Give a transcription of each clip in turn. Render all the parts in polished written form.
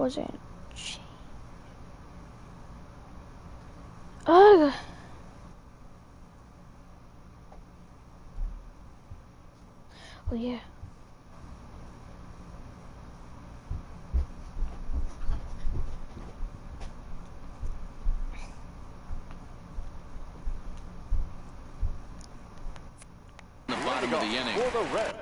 wasn't. Ugh. Oh yeah. The bottom of the inning. For the Reds.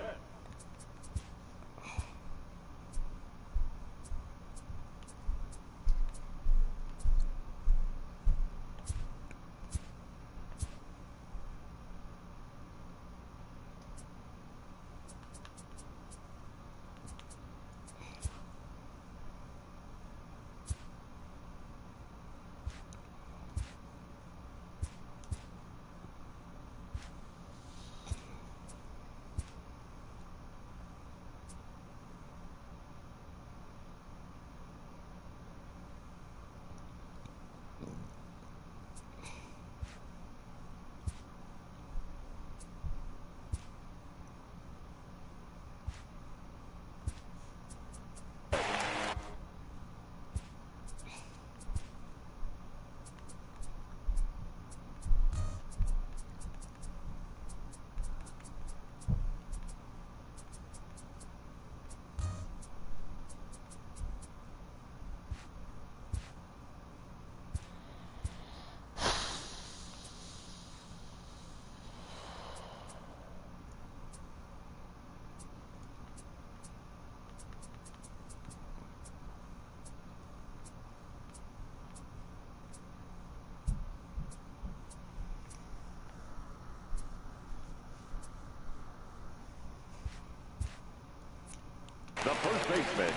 The first baseman,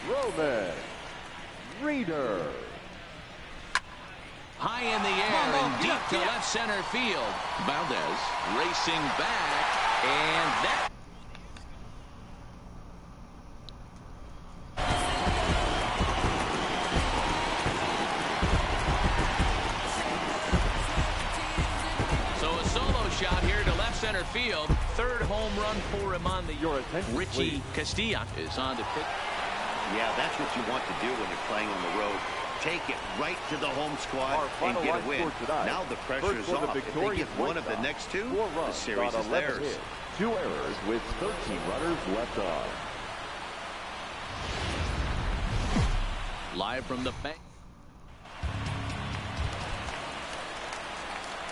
Roman Reeder. High in the air and deep to left center field. Valdez racing back, and that. So a solo shot here to left center field. Third home run for him on the Richie Castilla is on the pitch. Yeah, that's what you want to do when you're playing on the road. Take it right to the home squad and get a win. Now the pressure is off. If they get one of the next two, the series is theirs. Hits, 2 errors with 13 runners left on. Live from the bank.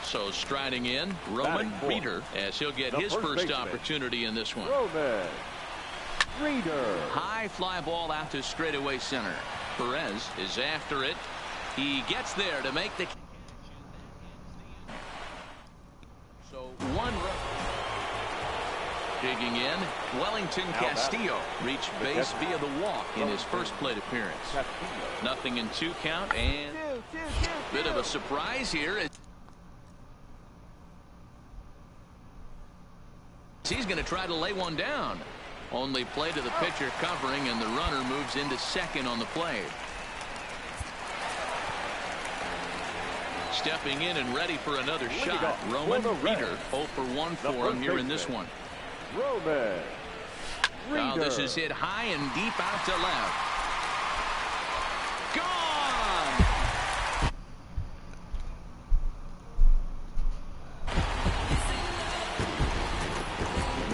So striding in, Roman Reeder, as he'll get his first opportunity in this one. Roman Reeder. High fly ball out to straightaway center. Perez is after it. He gets there to make the. So one run. Digging in, Wellington Castillo reached base via the walk in his first plate appearance. Nothing in 2 count, and bit of a surprise here. He's going to try to lay one down. Only play to the pitcher covering, and the runner moves into second on the play. Stepping in and ready for another shot. Roman Reeder 0 for 1 for him here in this one. Roman Reeder. Now this is hit high and deep out to left. Gone!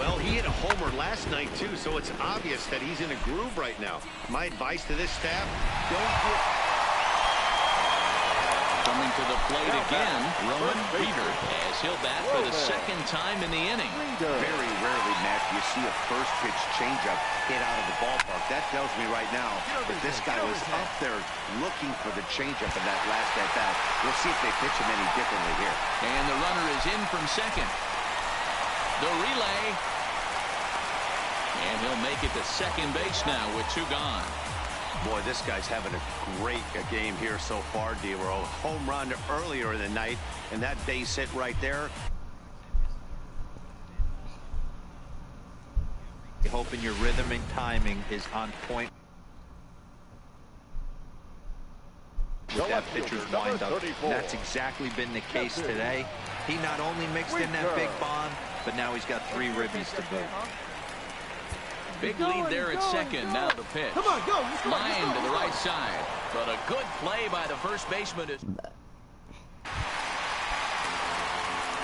Well, he hit a homer last night, too, so it's obvious that he's in a groove right now. My advice to this staff, don't get... Coming to the plate again, Roman Reeder, as he'll bat for the second time in the inning. Very rarely, Matt, do you see a first-pitch changeup hit out of the ballpark. That tells me right now that this guy was up there looking for the changeup in that last at-bat. We'll see if they pitch him any differently here. And the runner is in from second. The relay. And he'll make it to second base now with 2 gone. Boy, this guy's having a great game here so far, D-Roll. Home run earlier in the night, and that base hit right there. Hoping your rhythm and timing is on point. With that pitcher's windup. That's exactly been the case today. He not only mixed in that big bomb, but now he's got 3 ribbies to boot. Big lead there at second. Now the pitch. Come on, go. Line to the right side. But a good play by the first baseman is...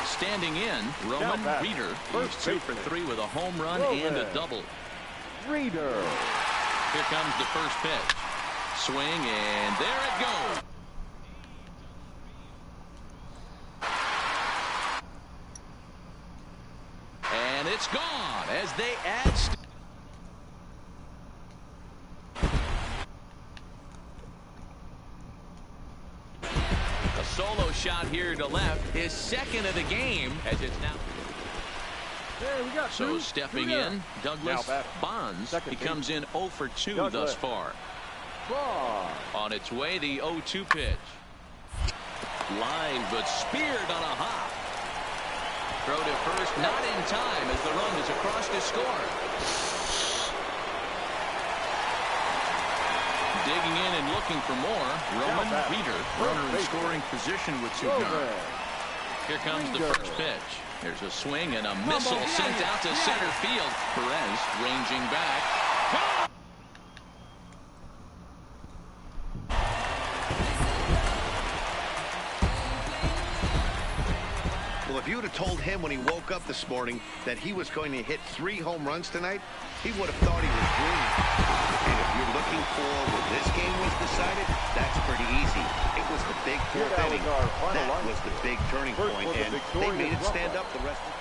Standing in, Roman Reeder. He's 2 for 3 with a home run and a double. Reeder. Here comes the first pitch. Swing, and there it goes. And it's gone as they add... A solo shot here to left. His second of the game as it's now... So stepping in, Douglas Bonds. He comes in 0 for 2 thus far. On its way, the 0-2 pitch. Line, but speared on a hop. Throw to first, not in time as the run is across to score. Digging in and looking for more, Roman Reeder. Runner in scoring position with 2 guns. Here comes the first pitch. There's a swing and a missile sent out to center field. Perez ranging back. Well, if you would have told him when he woke up this morning that he was going to hit 3 home runs tonight, he would have thought he was dreaming. And if you're looking for when this game was decided, that's pretty easy. It was the big 4th inning. That was the big turning point, and they made it stand up the rest of the...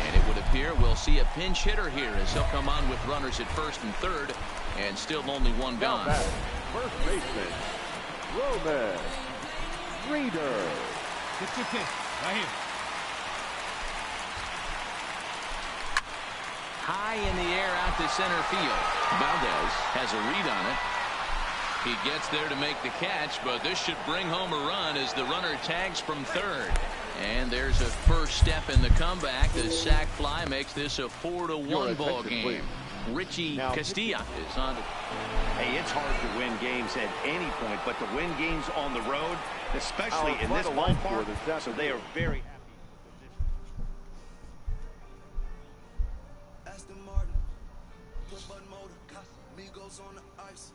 And it would appear we'll see a pinch hitter here as he'll come on with runners at first and third, and still only 1 gone. First baseman, Roman Reeder. Get your pitch. Right here. High in the air out to center field. Valdez has a read on it. He gets there to make the catch, but this should bring home a run as the runner tags from third. And there's a first step in the comeback. The sac fly makes this a 4-1 ball game. Richie Castilla is on. Hey, it's hard to win games at any point, but to win games on the road, especially in this ballpark, so they are very happy. Aston Martin, push button motor, Migos on the ice.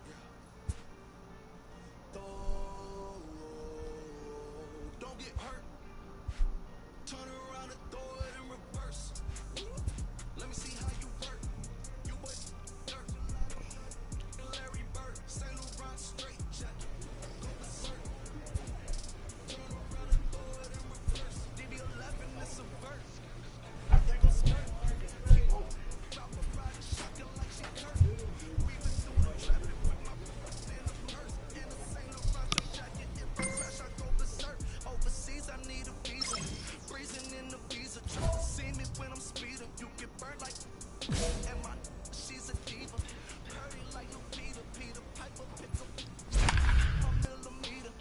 Don't get hurt. Turn around and throw it in reverse. Let me see how you work. You boy dirt. Larry Bird, St. Laurent straight jacket. Go berserk. Turn around and throw it in reverse. DB11 is a verse. They gon' skirt. Drop a ride and shotgun like she Kurt. We been doing the traffic with my in the purse. In a St. Laurent jacket. If I crash, I go berserk. Overseas, I need a visa. Freezing in the visa. Try to see me when I'm speeding. You get burned like and my she's a diva. Purdy like Lupita. Peter Piper pick up my millimeter.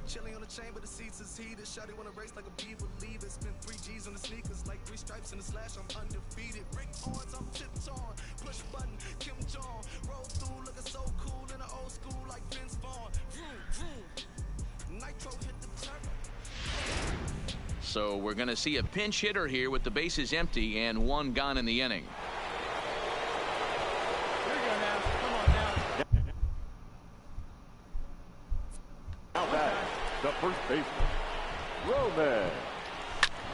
Chilling on the chain, but the seats is heated. Shawty wanna race like a beaver. Leave it. Spend 3 G's on the sneakers. Like 3 stripes in the slash. I'm undefeated. Rick Owens, I'm tiptoeing. Push button, Kim Jong. Roll through looking so cool in the old school like Vince Vaughn. Vroom, vroom. Nitro hit the turbo. So we're going to see a pinch hitter here with the bases empty and 1 gone in the inning. Here you go now. Come on now. Now back, the first baseman, Roman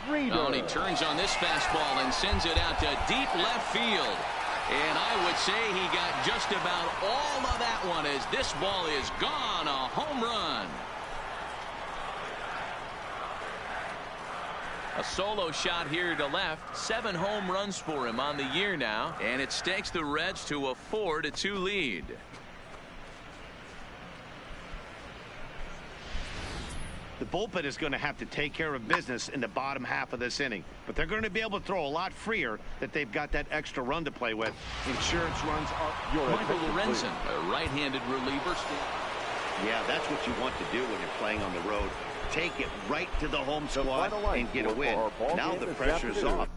Reeder. Oh, and he turns on this fastball and sends it out to deep left field. And I would say he got just about all of that one as this ball is gone. A home run. A solo shot here to left. 7 home runs for him on the year now. And it stakes the Reds to a 4-2 lead. The bullpen is going to have to take care of business in the bottom half of this inning. But they're going to be able to throw a lot freer that they've got that extra run to play with. Insurance runs are... Michael Lorenzen, a right-handed reliever. Yeah, that's what you want to do when you're playing on the road. Take it right to the home squad and get a win. Now the pressure's off.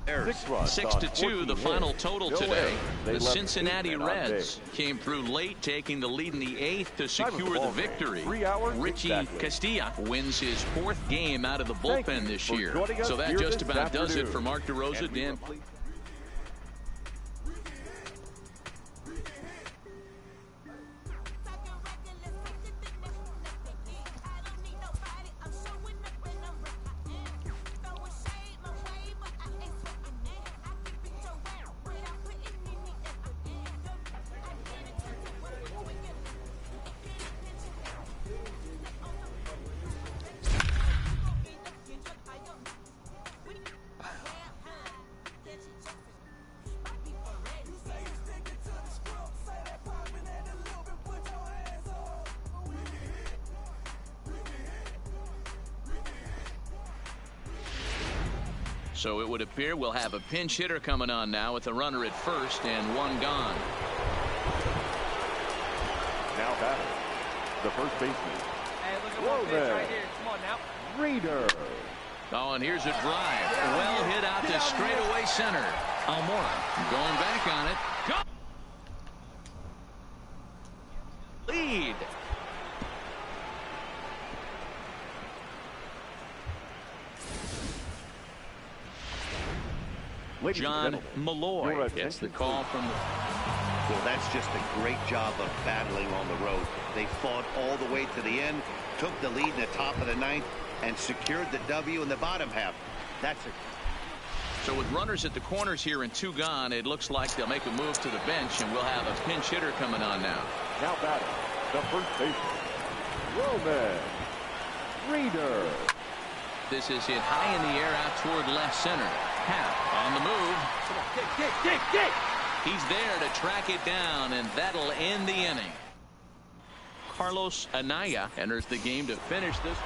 6-2, the final total today. The Cincinnati Reds came through late, taking the lead in the 8th to secure the victory. Richie Castilla wins his 4th game out of the bullpen this year. So that just about does it for Mark DeRosa. Dan, please. So it would appear we'll have a pinch hitter coming on now with a runner at first and one gone. Now batting, the first baseman. Hey, look at one pitch right here. Come on now. Reader. Oh, and here's a drive. Well hit out to straightaway center. Almora going back on it. Go! Lead. John Malloy gets the call from the... Well, that's just a great job of battling on the road. They fought all the way to the end, took the lead in the top of the ninth, and secured the W in the bottom half. That's it. So with runners at the corners here and two gone, it looks like they'll make a move to the bench, and we'll have a pinch hitter coming on now. Now batting, the first baseman, Roman Reader. This is hit high in the air out toward left center. Happ on the move. Get. He's there to track it down, and that'll end the inning. Carlos Anaya enters the game to finish this.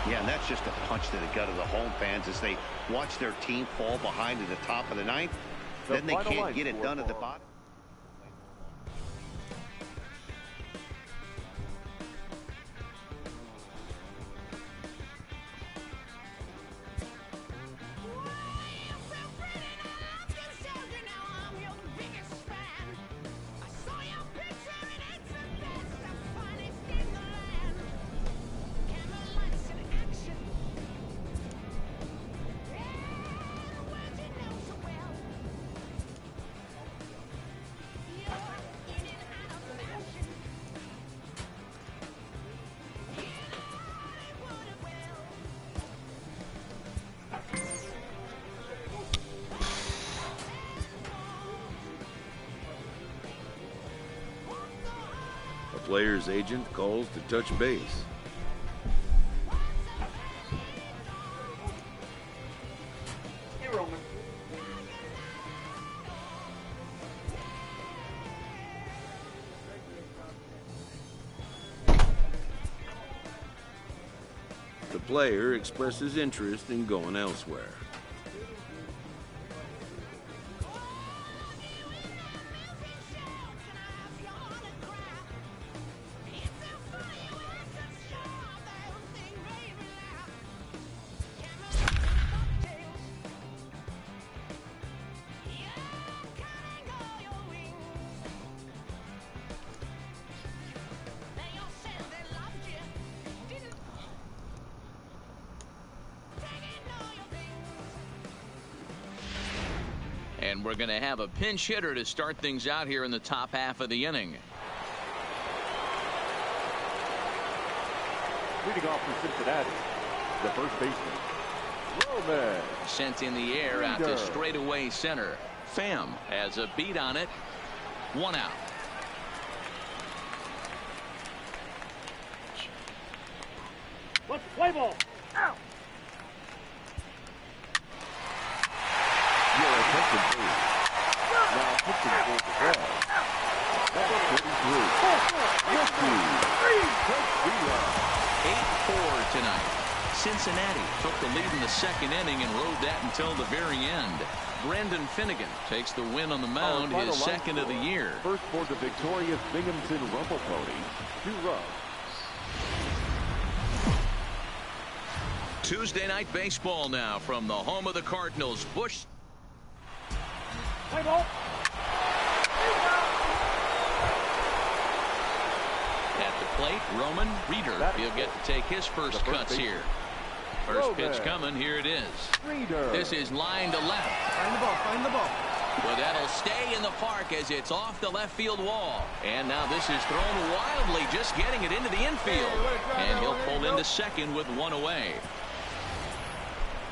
Yeah, and that's just a punch to the gut of the home fans as they watch their team fall behind at the top of the ninth. Then they can't get it done at the bottom. Player's agent calls to touch base. Hey, Roman. The player expresses interest in going elsewhere. And we're going to have a pinch hitter to start things out here in the top half of the inning. Leading off for Cincinnati, the first baseman, Roman. Sent in the air out to straightaway center. Pham has a beat on it. One out. Let's play ball. Out. Your attention, please. Now pitching for the ball. Number 8-4 tonight. Cincinnati took the lead in the second inning and rode that until the very end. Brendan Finnegan takes the win on the mound, his second of the year. First for the victorious Binghamton Rumble Ponies, 2 runs. Tuesday night baseball now from the home of the Cardinals. Busch. Play ball. At the plate, Roman Reader. He'll get to take his first cuts here. First pitch coming. Here it is. This is line to left. Find the ball. But that'll stay in the park as it's off the left field wall. And now this is thrown wildly, just getting it into the infield. And he'll pull into second with one away.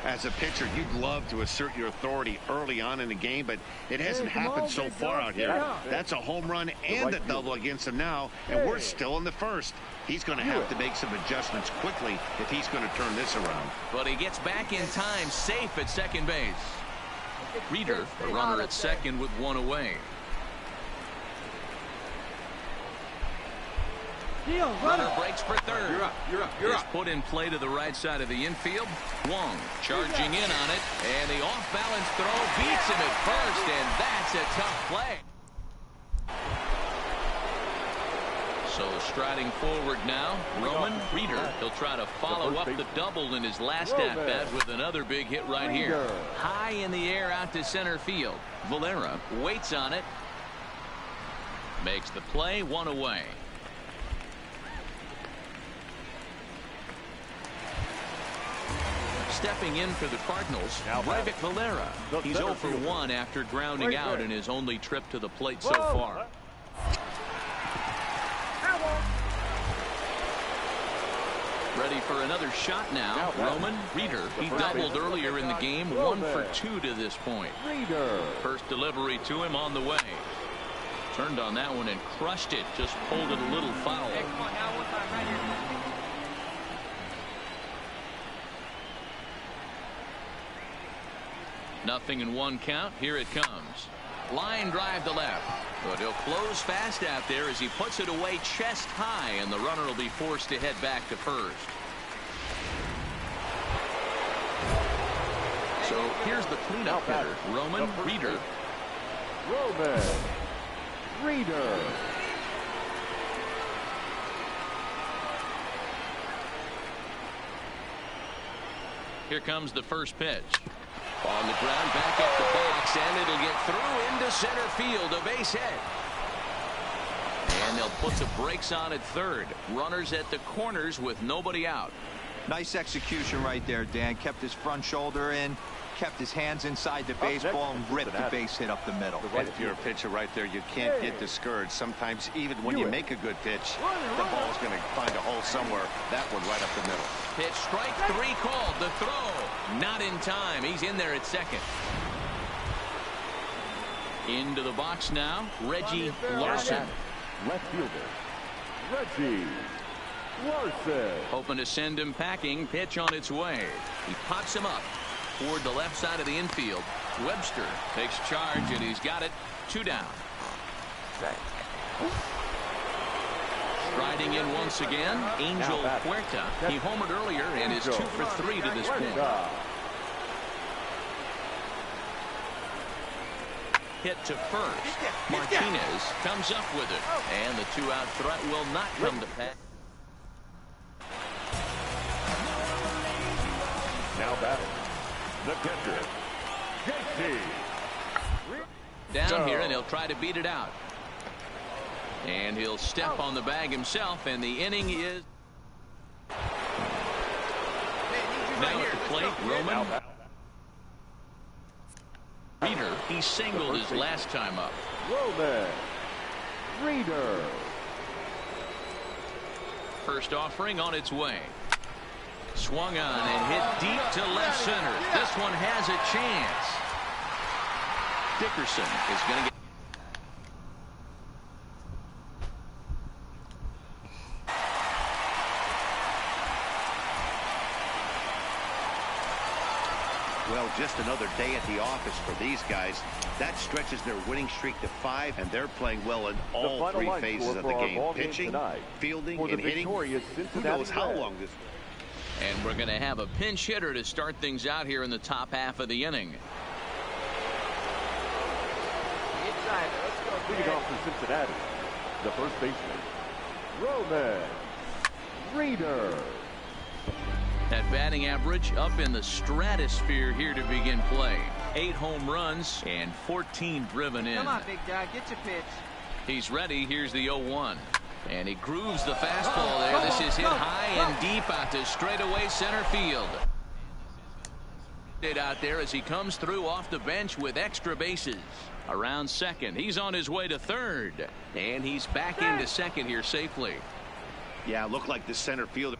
As a pitcher, you'd love to assert your authority early on in the game, but it hasn't happened so far out here. That's a home run and a double against him now, and we're still in the first. He's going to have to make some adjustments quickly if he's going to turn this around. But he gets back in time, safe at second base. Reader, the runner at second with one away. Deal, Runner breaks for third. You're up. Is put in play to the right side of the infield. Wong charging in on it, and the off-balance throw beats him at first, and that's a tough play. So striding forward now, Roman Reeder. He'll try to follow up the double in his last at-bat with another big hit right here. High in the air out to center field. Valera waits on it. Makes the play, one away. Stepping in for the Cardinals, Breyvic Valera. He's 0 for 1 after grounding out in his only trip to the plate so far. Ready for another shot now. Roman Reeder. He doubled earlier in the game. 1 for 2 to this point. First delivery to him on the way. Turned on that one and crushed it. Just pulled it a little foul. Nothing in 1 count. Here it comes. Line drive to left. But he'll close fast out there as he puts it away chest high, and the runner will be forced to head back to first. So here's the cleanup hitter, Roman Reeder. Here comes the first pitch. On the ground, back at the box, and it'll get through into center field, a base hit. And they'll put the brakes on at third. Runners at the corners with nobody out. Nice execution right there, Dan. Kept his front shoulder in, kept his hands inside the baseball, and ripped the base hit up the middle. And if you're a pitcher right there, you can't get discouraged. Sometimes even when you make a good pitch, the ball's going to find a hole somewhere. That one right up the middle. Pitch strike 3 called. The throw not in time. He's in there at second. Into the box now, Reggie Larson. Left fielder, Reggie Larson. Hoping to send him packing. Pitch on its way. He pops him up toward the left side of the infield. Webster takes charge, and he's got it. 2 down. Striding in once again, Angel Huerta. He homered earlier and is 2 for 3 to this point. Hit to first. Martinez comes up with it, and the 2-out threat will not come to pass. Now batting, the catcher, JT. Down here, and he'll try to beat it out. And he'll step on the bag himself, and the inning is now at the plate. Roman Reeder. He singled his last time up. Roman Reeder. First offering on its way. Swung on and hit deep to left center. This one has a chance. Dickerson is going to get. Well, just another day at the office for these guys. That stretches their winning streak to 5, and they're playing well in all 3 phases of the game. Pitching, fielding, and hitting. Who knows how long this. And we're going to have a pinch hitter to start things out here in the top half of the inning. Leading off for Cincinnati, the first baseman, Roman Reeder. That batting average up in the stratosphere here to begin play. 8 home runs and 14 driven in. Come on, big guy, get your pitch. He's ready. Here's the 0-1. And he grooves the fastball there. This is hit high and deep out to straightaway center field. It out there as he comes through off the bench with extra bases. Around second. He's on his way to third. And he's back into second here safely. Yeah, looked like the center fielder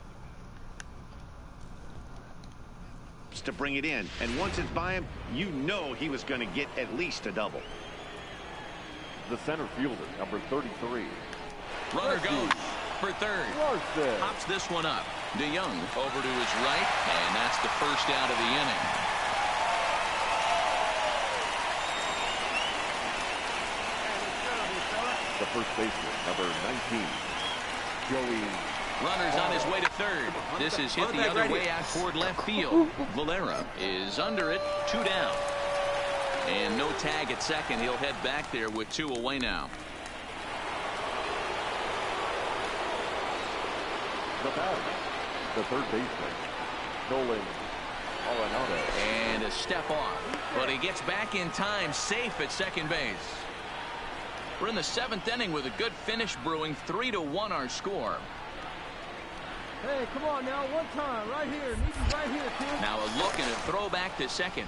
to bring it in. And once it's by him, you know he was going to get at least a double. The center fielder, number 33. Runner goes for third. Larson. Pops this one up. DeYoung over to his right, and that's the first out of the inning. The first baseman, number 19. Joey. Runner's on his way to third. This is hit the other way out toward left field. Valera is under it, 2 down. And no tag at second. He'll head back there with 2 away now. The batter, the third baseman, Nolan Arenado. And a step off. But he gets back in time, safe at second base. We're in the 7th inning with a good finish brewing. 3-1 our score. Hey, come on now, one time, right here. Meet you right here, kid. Now a look and a throw back to second.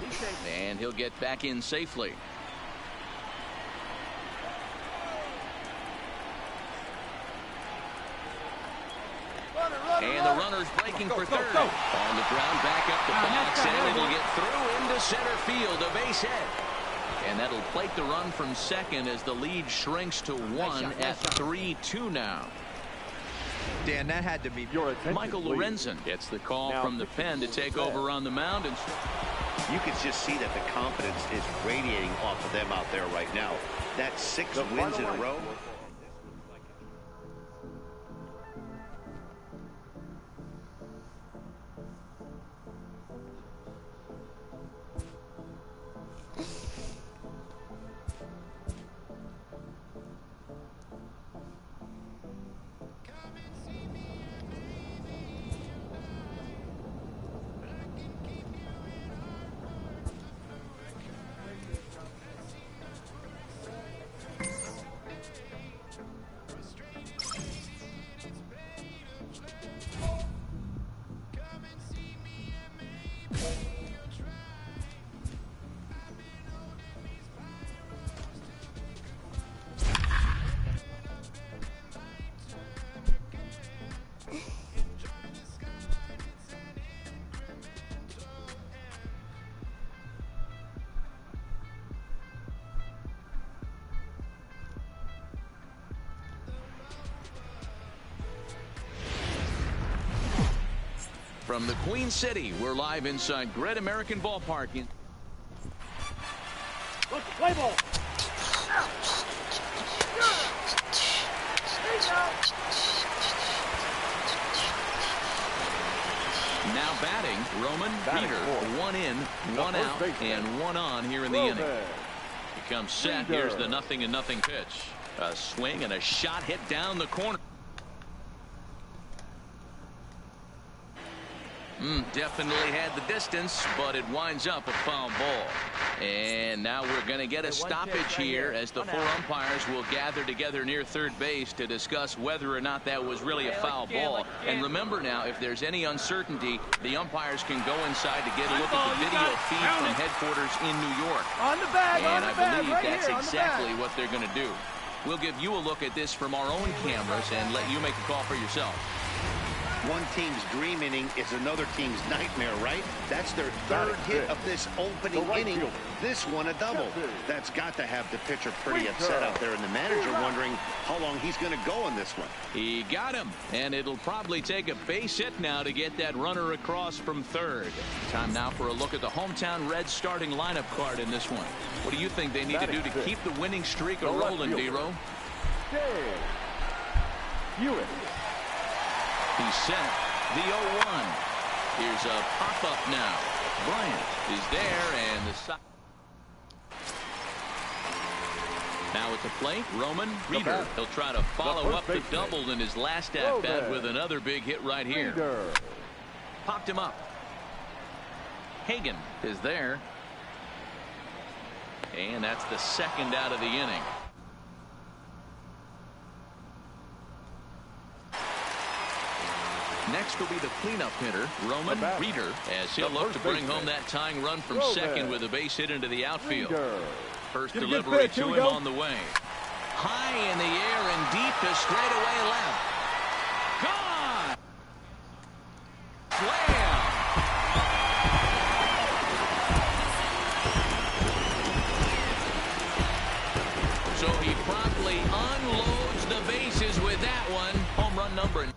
And he'll get back in safely. And the runner's breaking for third. On the ground, back up the box, and it'll get through into center field, a base hit. And that'll plate the run from second as the lead shrinks to 1 at 3-2 now. Dan, that had to be Your attention, Michael please. Lorenzen gets the call Now, from the pen to take over on the mound. And You can just see that the confidence is radiating off of them out there right now. That's 6 The wins in final a row. line. from the Queen City, we're live inside Great American Ballpark. Look, play ball. Now batting, Roman Batting Reeder. fourth. 1 in, 1 first out, baseman. and 1 on here in the inning. Roman. He comes set. Reeder. Here's the 0-0 pitch. A swing and a shot hit down the corner. Definitely had the distance, but it winds up a foul ball. And now we're going to get a stoppage here as the 4 umpires will gather together near third base to discuss whether or not that was really a foul ball. And remember now, if there's any uncertainty, the umpires can go inside to get a look at the video feed from headquarters in New York. On the bag, And on the I bag, believe right that's here, on the exactly bag. what they're going to do. We'll give you a look at this from our own cameras and let you make a call for yourself. One team's dream inning is another team's nightmare, right? That's their third hit of this opening The right inning. fielder. This one a double. Jeffrey. That's got to have the pitcher pretty Sweet upset girl. out there, and the manager wondering how long he's going to go on this one. He got him, and it'll probably take a base hit now to get that runner across from third. Time now for a look at the hometown Reds starting lineup card in this one. What do you think they need to do to Batting keep the winning streak The left rolling, fielder. D-Row? Dave Hewitt. He's set. The 0-1. Here's a pop-up now. Bryant is there, and the side. Now at the plate, Roman Reeder. bat. He'll try to follow first up the baseman. double in his last at-bat Roman. with another big hit right here. Reeder. Popped him up. Hagan is there. And that's the second out of the inning. Next will be the cleanup hitter, Roman The bat. Reeder, as he'll The look to first bring baseman. home that tying run from Roman. second with a base hit into the outfield. Reeder. First Get a good delivery pitch. Here to we him go. on the way. High in the air and deep to straightaway left. Gone! Slam! So he promptly unloads the bases with that one. Home run number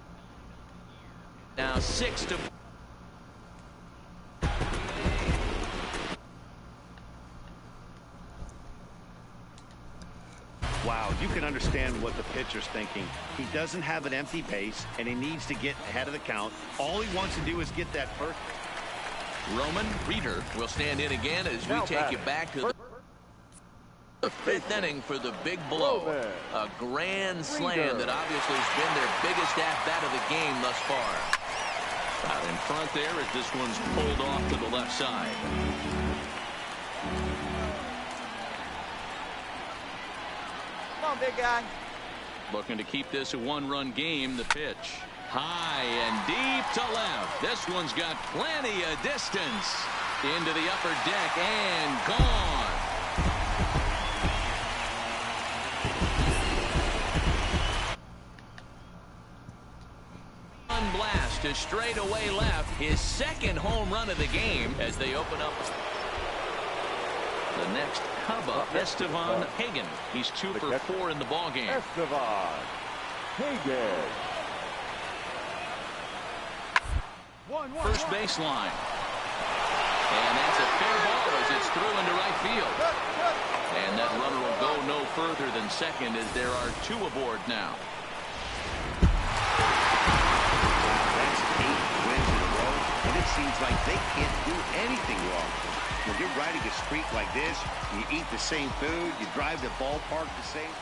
now 6-4. Wow, you can understand what the pitcher's thinking. He doesn't have an empty base, and he needs to get ahead of the count. All he wants to do is get that first. Roman Reeder will stand in again as we take you back to the fifth inning for the big blow. A grand slam that obviously has been their biggest at-bat of the game thus far. Out in front there as this one's pulled off to the left side. Come on, big guy. Looking to keep this a one-run game. The pitch. High and deep to left. This one's got plenty of distance. Into the upper deck and gone. Blast to straightaway left. His second home run of the game as they open up the next Cub up, Estevan Hagen. He's 2 for 4 in the ballgame. Estevan Hagen. First baseline. And that's a fair ball as it's through into right field. And that runner will go no further than second as there are 2 aboard now. It seems like they can't do anything wrong. When you're riding a streak like this, you eat the same food, you drive the ballpark the same.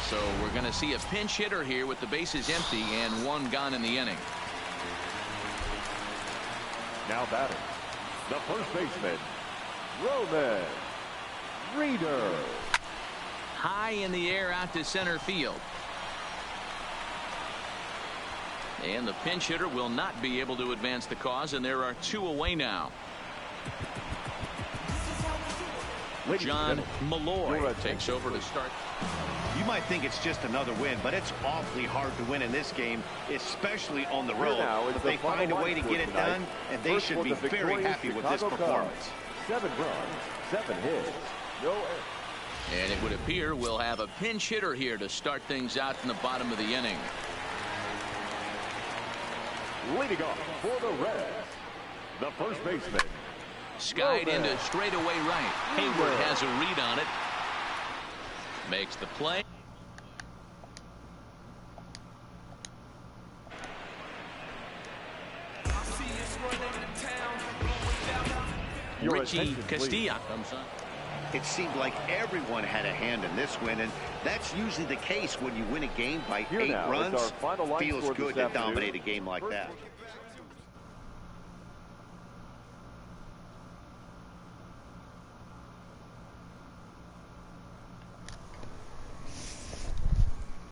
So we're going to see a pinch hitter here with the bases empty and 1 gone in the inning. Now batting, the first baseman, Roman Reeder. High in the air out to center field. And the pinch hitter will not be able to advance the cause, and there are 2 away now. John Malloy takes over to start. You might think it's just another win, but it's awfully hard to win in this game, especially on the road. But they find a way to get it done, and they should be very happy with this performance. 7 runs, 7 hits, no errors. And it would appear we'll have a pinch hitter here to start things out in the bottom of the inning. Leading off for the Reds, the first baseman. Skied into straightaway right. Hayward has a read on it. Makes the play. Richie Castilla comes on. It seemed like everyone had a hand in this win, and that's usually the case when you win a game by 8 runs. Feels good to dominate a game like that.